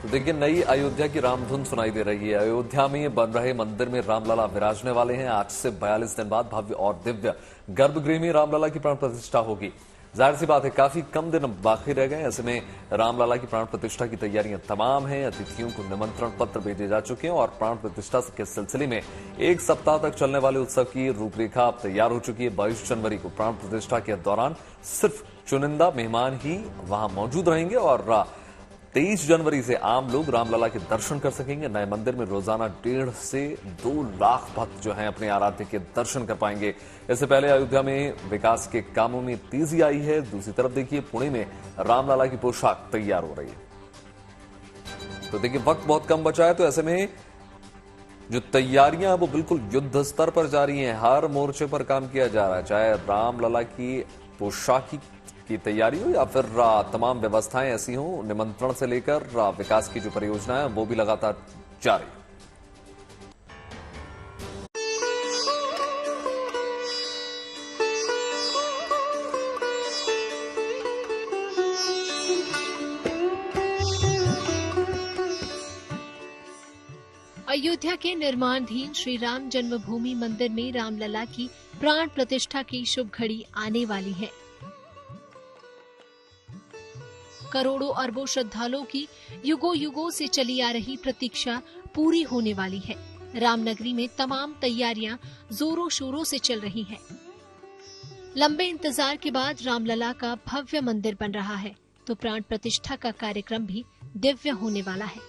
तो देखिए, नई अयोध्या की रामधुन सुनाई दे रही है। अयोध्या में बन रहे मंदिर में रामलला विराजने वाले हैं। आज से 42 दिन बाद भव्य और दिव्य गर्भगृह में रामलला की प्राण प्रतिष्ठा होगी। जाहिर सी बात है, काफी कम दिन बाकी रह गए। ऐसे में रामलला की प्राण प्रतिष्ठा की तैयारियां तमाम हैं। अतिथियों को निमंत्रण पत्र भेजे जा चुके हैं और प्राण प्रतिष्ठा के सिलसिले में एक सप्ताह तक चलने वाले उत्सव की रूपरेखा अब तैयार हो चुकी है। 22 जनवरी को प्राण प्रतिष्ठा के दौरान सिर्फ चुनिंदा मेहमान ही वहां मौजूद रहेंगे और 23 जनवरी से आम लोग रामलला के दर्शन कर सकेंगे। नए मंदिर में रोजाना 1.5 से 2 लाख भक्त जो हैं अपने आराध्य के दर्शन कर पाएंगे। इससे पहले अयोध्या में विकास के कामों में तेजी आई है। दूसरी तरफ देखिए, पुणे में रामलला की पोशाक तैयार हो रही है। तो देखिए, वक्त बहुत कम बचा है, तो ऐसे में जो तैयारियां वो बिल्कुल युद्ध स्तर पर जारी हैं। हर मोर्चे पर काम किया जा रहा है, चाहे रामलला की पोशाक की तैयारी हो या फिर तमाम व्यवस्थाएं ऐसी हों। निमंत्रण से लेकर विकास की जो परियोजनाएं वो भी लगातार जारी। अयोध्या के निर्माणाधीन श्री राम जन्मभूमि मंदिर में रामलला की प्राण प्रतिष्ठा की शुभ घड़ी आने वाली है। करोड़ों अरबों श्रद्धालुओं की युगों युगों से चली आ रही प्रतीक्षा पूरी होने वाली है। रामनगरी में तमाम तैयारियां जोरों शोरों से चल रही हैं। लंबे इंतजार के बाद रामलला का भव्य मंदिर बन रहा है, तो प्राण प्रतिष्ठा का कार्यक्रम भी दिव्य होने वाला है।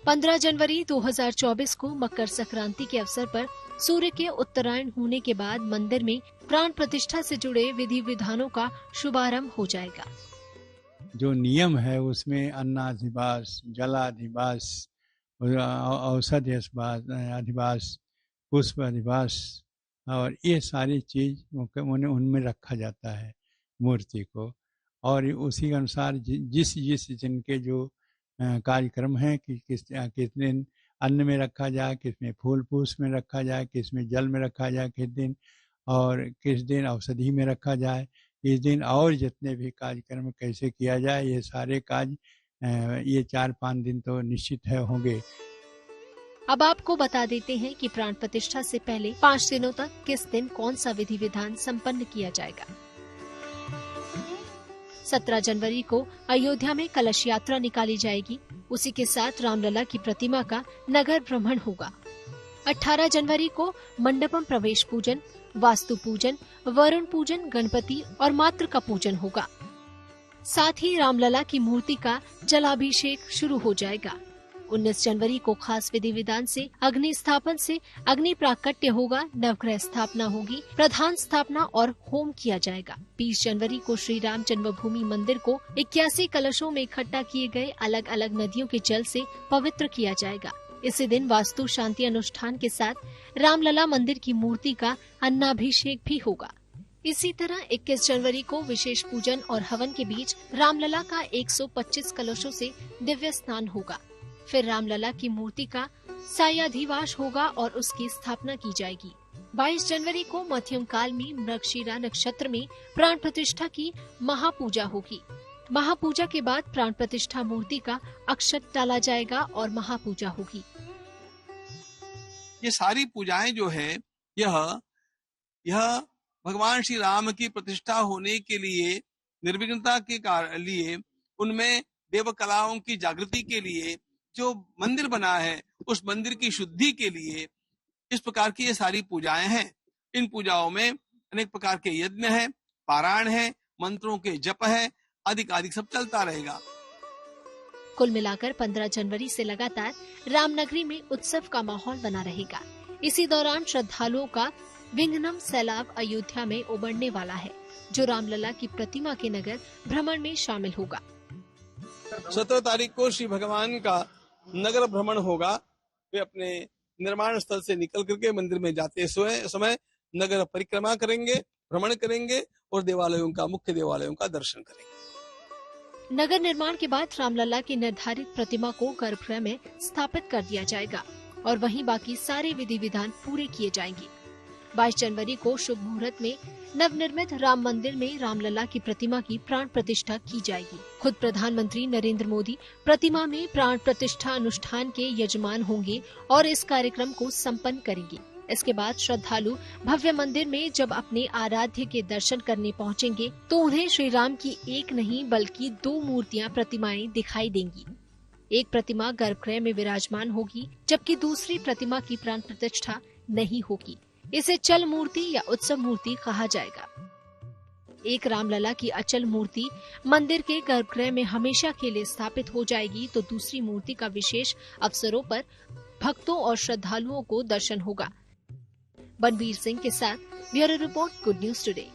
15 जनवरी 2024 को मकर संक्रांति के अवसर पर सूर्य के उत्तरायण होने के बाद मंदिर में प्राण प्रतिष्ठा से जुड़े विधि विधानों का शुभारंभ हो जाएगा। जो नियम है उसमें अन्नाधिवास, जलाधिवास, औषधि अधिवास, पुष्प अधिवास और ये सारी चीज उनमें रखा जाता है मूर्ति को। और उसी के अनुसार जिस जिनके जो कार्यक्रम है कि किस दिन अन्न में रखा जाए, किस में फूल पुष्प में रखा जाए, किस में जल में रखा जाए किस दिन, और किस दिन औषधि में रखा जाए इस दिन, और जितने भी कार्यक्रम कैसे किया जाए, ये सारे काज ये 4-5 दिन तो निश्चित है होंगे। अब आपको बता देते हैं कि प्राण प्रतिष्ठा से पहले 5 दिनों तक किस दिन कौन सा विधि विधान संपन्न किया जाएगा। 17 जनवरी को अयोध्या में कलश यात्रा निकाली जाएगी। उसी के साथ रामलला की प्रतिमा का नगर भ्रमण होगा। 18 जनवरी को मंडपम प्रवेश पूजन, वास्तु पूजन, वरुण पूजन, गणपति और मातृ का पूजन होगा। साथ ही रामलला की मूर्ति का जलाभिषेक शुरू हो जाएगा। 19 जनवरी को खास विधि विधान से अग्नि स्थापन से अग्नि प्राकट्य होगा, नवग्रह स्थापना होगी, प्रधान स्थापना और होम किया जाएगा। 20 जनवरी को श्री राम जन्मभूमि मंदिर को 81 कलशों में इकट्ठा किए गए अलग अलग नदियों के जल से पवित्र किया जाएगा। इसी दिन वास्तु शांति अनुष्ठान के साथ रामलला मंदिर की मूर्ति का अन्नाभिषेक भी होगा। इसी तरह 21 जनवरी को विशेष पूजन और हवन के बीच रामलला का 125 कलशों से दिव्य स्नान होगा। फिर रामलला की मूर्ति का सायाधिवास होगा और उसकी स्थापना की जाएगी। 22 जनवरी को मध्यम काल में मृगशिरा नक्षत्र में प्राण प्रतिष्ठा की महापूजा होगी। महापूजा के बाद प्राण प्रतिष्ठा मूर्ति का अक्षत डाला जाएगा और महापूजा होगी। ये सारी पूजाएं जो है यह भगवान श्री राम की प्रतिष्ठा होने के लिए, निर्विघ्नता के लिए, उनमें देव कलाओं की जागृति के लिए जो मंदिर बना है उस मंदिर की शुद्धि के लिए इस प्रकार की ये सारी पूजाएं हैं। इन पूजाओं में अनेक प्रकार के यज्ञ है, पारायण है, मंत्रों के जप है, अधिक सब चलता रहेगा। कुल मिलाकर 15 जनवरी से लगातार रामनगरी में उत्सव का माहौल बना रहेगा। इसी दौरान श्रद्धालुओं का विघ्नम सैलाब अयोध्या में उमड़ने वाला है, जो रामलला की प्रतिमा के नगर भ्रमण में शामिल होगा। 17 तारीख को श्री भगवान का नगर भ्रमण होगा। वे अपने निर्माण स्थल से निकल करके मंदिर में जाते समय नगर परिक्रमा करेंगे, भ्रमण करेंगे और मुख्य देवालयों का दर्शन करेंगे। नगर निर्माण के बाद रामलला की निर्धारित प्रतिमा को गर्भगृह में स्थापित कर दिया जाएगा और वहीं बाकी सारे विधि विधान पूरे किए जाएंगे। 22 जनवरी को शुभ मुहूर्त में नवनिर्मित राम मंदिर में रामलला की प्रतिमा की प्राण प्रतिष्ठा की जाएगी। खुद प्रधानमंत्री नरेंद्र मोदी प्रतिमा में प्राण प्रतिष्ठा अनुष्ठान के यजमान होंगे और इस कार्यक्रम को संपन्न करेंगे। इसके बाद श्रद्धालु भव्य मंदिर में जब अपने आराध्य के दर्शन करने पहुंचेंगे तो उन्हें श्री राम की एक नहीं बल्कि 2 मूर्तियां प्रतिमाएं दिखाई देंगी। एक प्रतिमा गर्भगृह में विराजमान होगी जबकि दूसरी प्रतिमा की प्राण प्रतिष्ठा नहीं होगी। इसे चल मूर्ति या उत्सव मूर्ति कहा जाएगा। एक रामलला की अचल मूर्ति मंदिर के गर्भगृह में हमेशा के लिए स्थापित हो जाएगी तो दूसरी मूर्ति का विशेष अवसरों पर भक्तों और श्रद्धालुओं को दर्शन होगा। बनवीर सिंह के साथ bureau report, good news today.